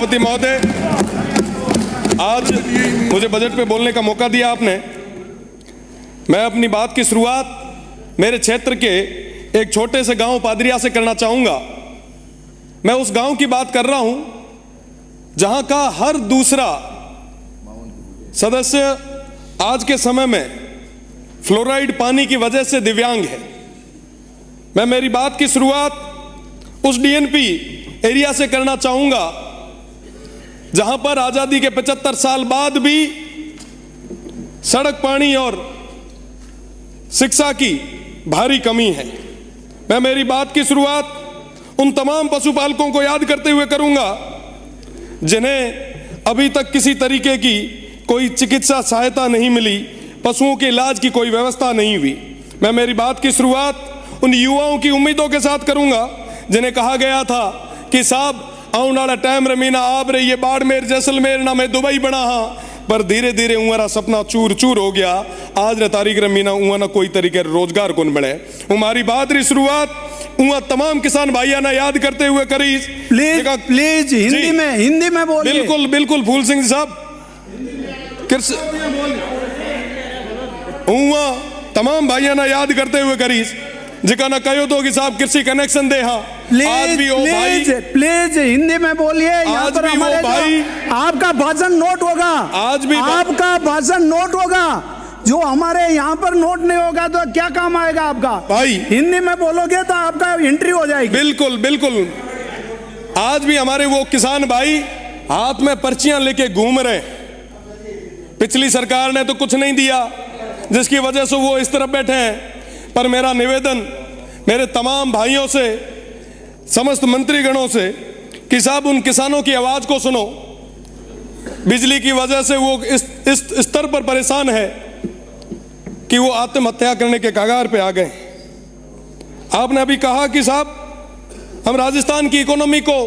महोदय, आज मुझे बजट पे बोलने का मौका दिया आपने। मैं अपनी बात की शुरुआत मेरे क्षेत्र के एक छोटे से गांव पादरिया से करना चाहूंगा। मैं उस गांव की बात कर रहा हूं जहां का हर दूसरा सदस्य आज के समय में फ्लोराइड पानी की वजह से दिव्यांग है। मैं मेरी बात की शुरुआत उस डीएनपी एरिया से करना चाहूंगा जहां पर आजादी के 75 साल बाद भी सड़क, पानी और शिक्षा की भारी कमी है। मैं मेरी बात की शुरुआत उन तमाम पशुपालकों को याद करते हुए करूंगा जिन्हें अभी तक किसी तरीके की कोई चिकित्सा सहायता नहीं मिली, पशुओं के इलाज की कोई व्यवस्था नहीं हुई। मैं मेरी बात की शुरुआत उन युवाओं की उम्मीदों के साथ करूंगा जिन्हें कहा गया था कि साहब आने वाला टाइम रमीना आप रही है बाड़मेर जैसलमेर ना मैं दुबई बना हाँ, पर धीरे धीरे उंगरा सपना चूर चूर हो गया। आज न तारीख रमीना उंगा ना कोई तरीके रोजगार कौन बने। हमारी बात री शुरुआत उंगा तमाम किसान भाइया ना याद करते हुए करी। प्लीज हिंदी में बोलिए। बिल्कुल बिल्कुल फूल सिंह साहब, उंगा तमाम भाइया ना याद करते हुए करी जिका ना कहो तो कि साहब कृषि कनेक्शन दे। हाँ, आज भी वो भाई प्लीज हिंदी में बोलिए। आज भी वो भाई आपका भाषण नोट होगा। आज भी आपका भाषण नोट होगा। जो हमारे यहाँ पर नोट नहीं होगा तो क्या काम आएगा आपका भाई? हिंदी में बोलोगे तो आपका एंट्री हो जाएगी। बिल्कुल बिल्कुल। आज भी हमारे वो किसान भाई हाथ में पर्चियां लेके घूम रहे। पिछली सरकार ने तो कुछ नहीं दिया जिसकी वजह से वो इस तरफ बैठे हैं। पर मेरा निवेदन मेरे तमाम भाइयों से, समस्त मंत्रीगणों से कि साहब उन किसानों की आवाज को सुनो। बिजली की वजह से वो इस स्तर पर परेशान है कि वो आत्महत्या करने के कगार पे आ गए। आपने अभी कहा कि साहब हम राजस्थान की इकोनॉमी को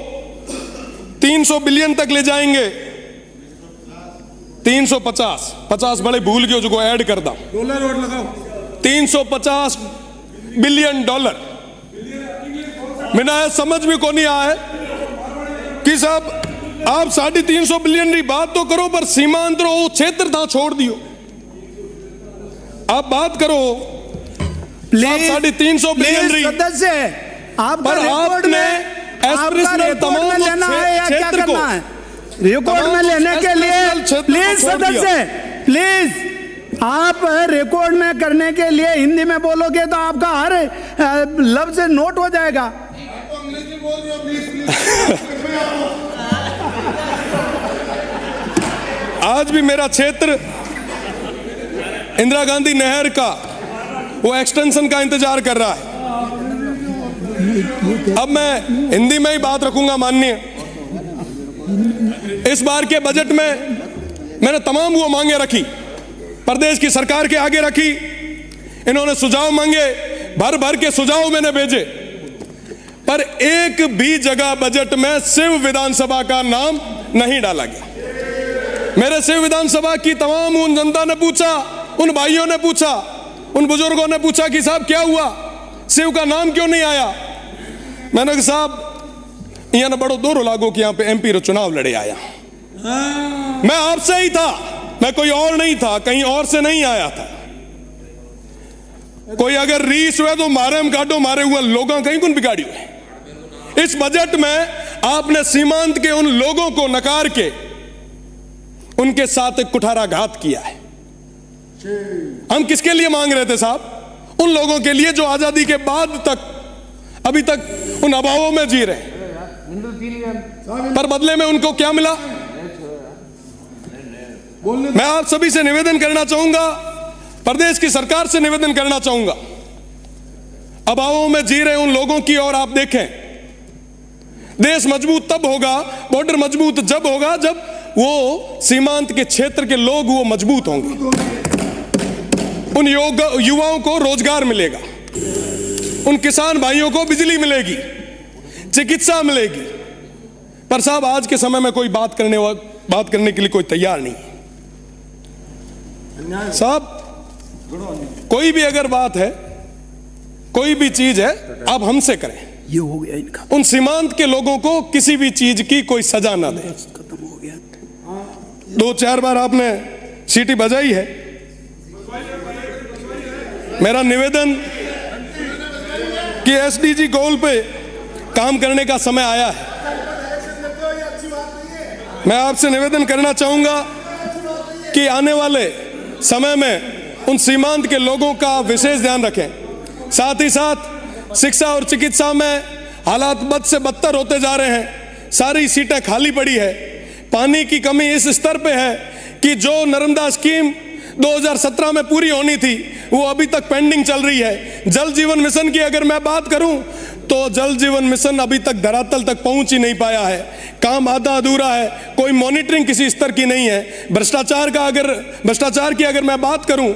300 बिलियन तक ले जाएंगे। 350 बड़े भूल गए जो ऐड कर दा। डॉलर और लगाओ 350 बिलियन डॉलर। मैंने समझ में को नहीं आया कि साहब आप 350 बिलियन की बात तो करो पर सीमांत वो क्षेत्र था छोड़ दियो। आप बात करो 350 बिलियन सदस्य पर आपने एस्पिरेशनल तमाम क्षेत्र को रिकॉर्ड में लेने के लिए प्लीज सदस्य प्लीज आप रिकॉर्ड में करने के लिए हिंदी में बोलोगे तो आपका हर लफ्ज नोट हो जाएगा। आज भी मेरा क्षेत्र इंदिरा गांधी नहर का वो एक्सटेंशन का इंतजार कर रहा है। अब मैं हिंदी में ही बात रखूंगा। माननीय, इस बार के बजट में मैंने तमाम वो मांगे रखी, प्रदेश की सरकार के आगे रखी। इन्होंने सुझाव मांगे, भर भर के सुझाव मैंने भेजे, पर एक भी जगह बजट में शिव विधानसभा का नाम नहीं डाला गया। मेरे शिव विधानसभा की तमाम उन जनता ने पूछा, उन भाइयों ने पूछा, उन बुजुर्गों ने पूछा कि साहब क्या हुआ, शिव का नाम क्यों नहीं आया। मैंने कहा साहब यहाँ ने बड़ो दोरो लागो कि यहाँ पे एमपी रो चुनाव लड़े आया। मैं आपसे ही था, मैं कोई और नहीं था, कहीं और से नहीं आया था। कोई अगर रीस हुए तो मारे हम काटो, मारे हुए लोगों कहीं कौन बिगाड़ी हुए। इस बजट में आपने सीमांत के उन लोगों को नकार के उनके साथ एक कुठाराघात किया है। हम किसके लिए मांग रहे थे साहब? उन लोगों के लिए जो आजादी के बाद तक अभी तक उन अभावों में जी रहे, पर बदले में उनको क्या मिला? मैं आप सभी से निवेदन करना चाहूंगा, प्रदेश की सरकार से निवेदन करना चाहूंगा, अभावों में जी रहे उन लोगों की ओर आप देखें। देश मजबूत तब होगा, बॉर्डर मजबूत जब होगा जब वो सीमांत के क्षेत्र के लोग वो मजबूत होंगे। उन युवाओं को रोजगार मिलेगा, उन किसान भाइयों को बिजली मिलेगी, चिकित्सा मिलेगी। पर साहब आज के समय में कोई बात करने के लिए कोई तैयार नहीं है साहब। कोई भी अगर बात है, कोई भी चीज है, आप हमसे करें। ये हो गया इनका, उन सीमांत के लोगों को किसी भी चीज की कोई सजा ना दे। खत्म हो गया। 2-4 बार आपने सीटी बजाई है। मेरा निवेदन कि एसडीजी गोल पे काम करने का समय आया है। मैं आपसे निवेदन करना चाहूंगा कि आने वाले समय में उन सीमांत के लोगों का विशेष ध्यान रखें। साथ ही साथ शिक्षा और चिकित्सा में हालात बद से बदतर होते जा रहे हैं। सारी सीटें खाली पड़ी है। पानी की कमी इस स्तर पे है कि जो नर्मदा स्कीम 2017 में पूरी होनी थी वो अभी तक पेंडिंग चल रही है। जल जीवन मिशन की अगर मैं बात करूं तो जल जीवन मिशन अभी तक धरातल तक पहुंच ही नहीं पाया है। काम आधा अधूरा है, कोई मॉनिटरिंग किसी स्तर की नहीं है। भ्रष्टाचार की अगर मैं बात करूं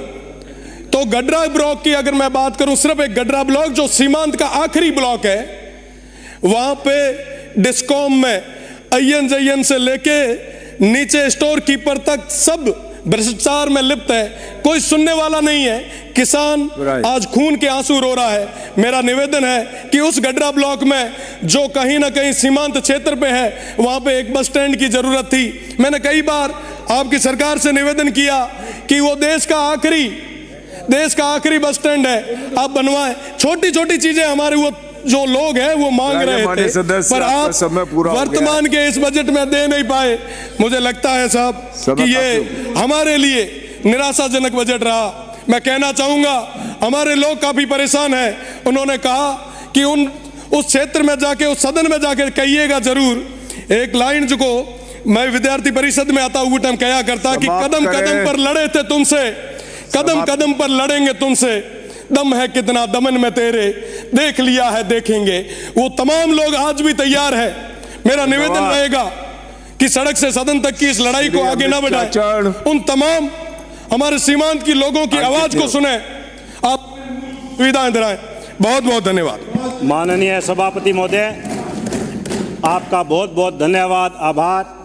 तो गडरा ब्लॉक की अगर मैं बात करूं, सिर्फ एक गडरा ब्लॉक जो सीमांत का आखिरी ब्लॉक है, वहां पे डिस्कॉम में अय्यन से लेके नीचे स्टोर कीपर तक सब भ्रष्टाचार में लिप्त है। कोई सुनने वाला नहीं है। किसान आज खून के आंसू रो रहा है। मेरा निवेदन है कि उस गडरा ब्लॉक में जो कहीं ना कहीं सीमांत क्षेत्र पे है वहां पे एक बस स्टैंड की जरूरत थी। मैंने कई बार आपकी सरकार से निवेदन किया कि वो देश का आखिरी बस स्टैंड है, आप बनवाएं। छोटी छोटी चीजें हमारे वो जो लोग हैं वो मांग रहे थे, पर आप वर्तमान के इस बजट में दे नहीं पाए। मुझे लगता है साहब कि ये हमारे लिए निराशाजनक बजट रहा। मैं कहना चाहूंगा हमारे लोग काफी परेशान हैं। उन्होंने कहा कि उस क्षेत्र में जाके, उस सदन में जाके कहिएगा जरूर। एक लाइन जो मैं विद्यार्थी परिषद में आता हुआ टाइम कहा करता कि कदम कदम पर लड़े थे तुमसे, कदम कदम पर लड़ेंगे तुमसे, दम है कितना दमन में तेरे, देख लिया है देखेंगे। वो तमाम लोग आज भी तैयार है। मेरा निवेदन रहेगा कि सड़क से सदन तक की इस लड़ाई को आगे न बढ़ाएं। उन तमाम हमारे सीमांत की लोगों की आवाज को सुने, आप सुविधाएं दिलाएं। बहुत बहुत धन्यवाद। माननीय सभापति महोदय, आपका बहुत बहुत धन्यवाद, आभार।